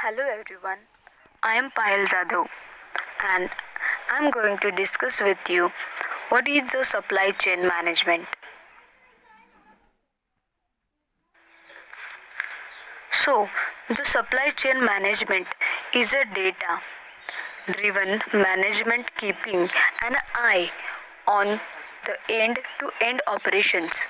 Hello everyone, I am Payal Jadhav and I am going to discuss with you what is the supply chain management. So, the supply chain management is a data driven management keeping an eye on the end to end operations,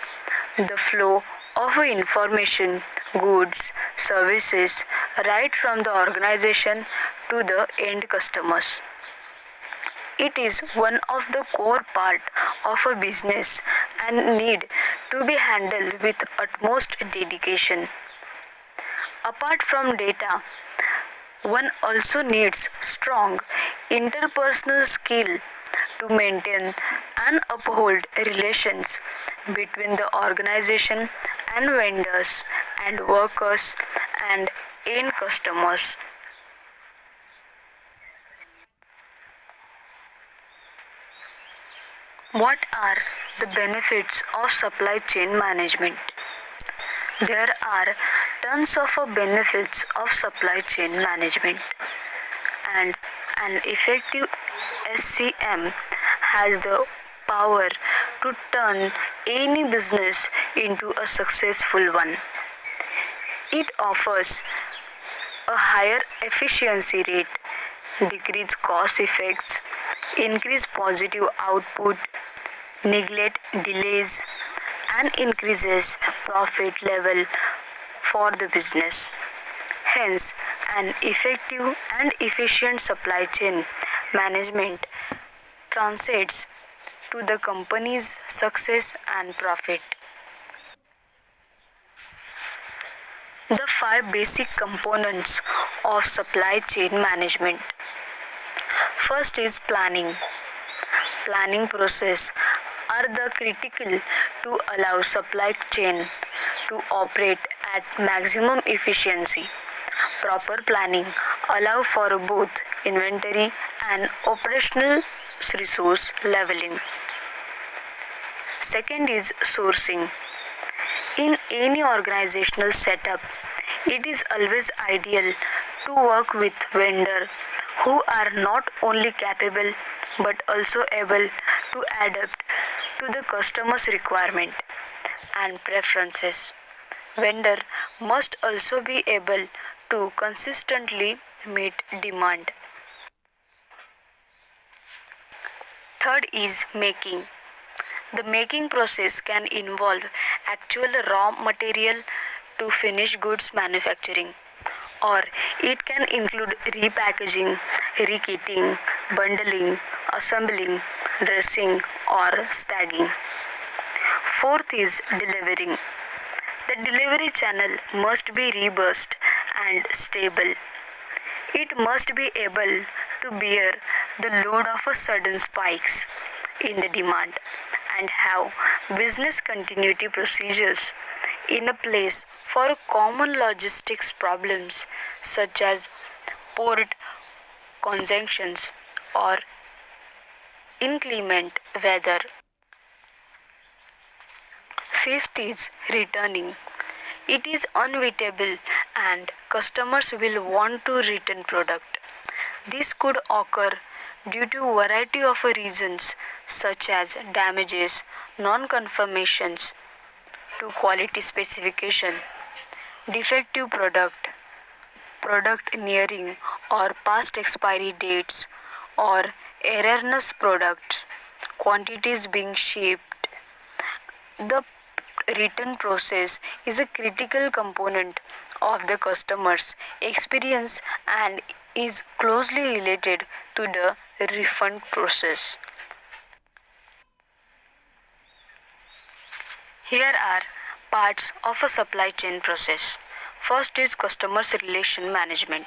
the flow of information, goods, services right from the organization to the end customers. It is one of the core part of a business and need to be handled with utmost dedication. Apart from data, one also needs strong interpersonal skill to maintain and uphold relations between the organization and vendors and workers and end customers. What are the benefits of supply chain management? There are tons of benefits of supply chain management, and an effective SCM has the power to turn any business into a successful one. It offers a higher efficiency rate, decrease cost effects, increase positive output, neglect delays, and increases profit level for the business. Hence, an effective and efficient supply chain management translates to the company's success and profit. The five basic components of supply chain management. First is planning. Planning process are the critical to allow supply chain to operate at maximum efficiency. Proper planning allow for both inventory and operational resource leveling. Second is sourcing. In any organizational setup, it is always ideal to work with vendors who are not only capable but also able to adapt to the customer's requirement and preferences. Vendor must also be able to consistently meet demand. Third is making. The making process can involve actual raw material to finished goods manufacturing, or it can include repackaging, rekitting, bundling, assembling, dressing, or stacking. Fourth is delivering. The delivery channel must be robust and stable. It must be able to bear the load of a sudden spikes in the demand and have business continuity procedures in a place for common logistics problems such as port conjunctions or inclement weather. Fifth is returning. It is unavoidable and customers will want to return product. This could occur due to a variety of reasons such as damages, non-conformations to quality specification, defective product, product nearing or past expiry dates, or erroneous products, quantities being shipped. The return process is a critical component of the customer's experience and is closely related to the refund process. Here are parts of a supply chain process. First is customers relation management.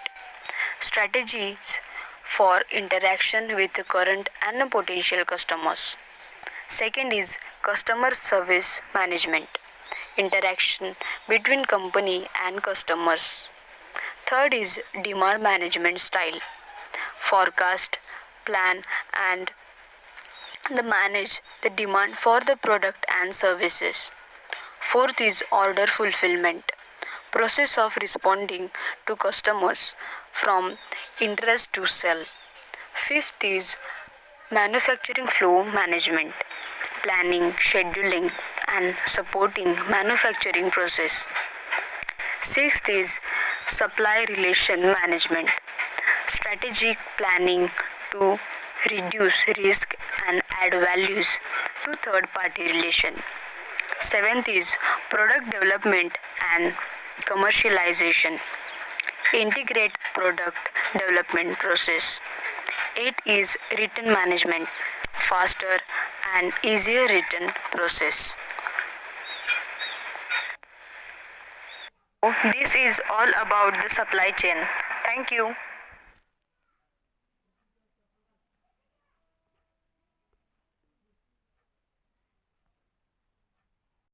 Strategies for interaction with current and potential customers. Second is customer service management. Interaction between company and customers. Third is demand management style. Forecast, plan and manage the demand for the product and services. Fourth is order fulfillment. process of responding to customers from interest to sell. Fifth is manufacturing flow management, planning, scheduling, and supporting manufacturing process. Sixth is supply relation management, strategic planning to reduce risk and add values to third party relation. Seventh is product development and commercialization, integrate product development process. 8 is written management, faster and easier written process. This is all about the supply chain. Thank you.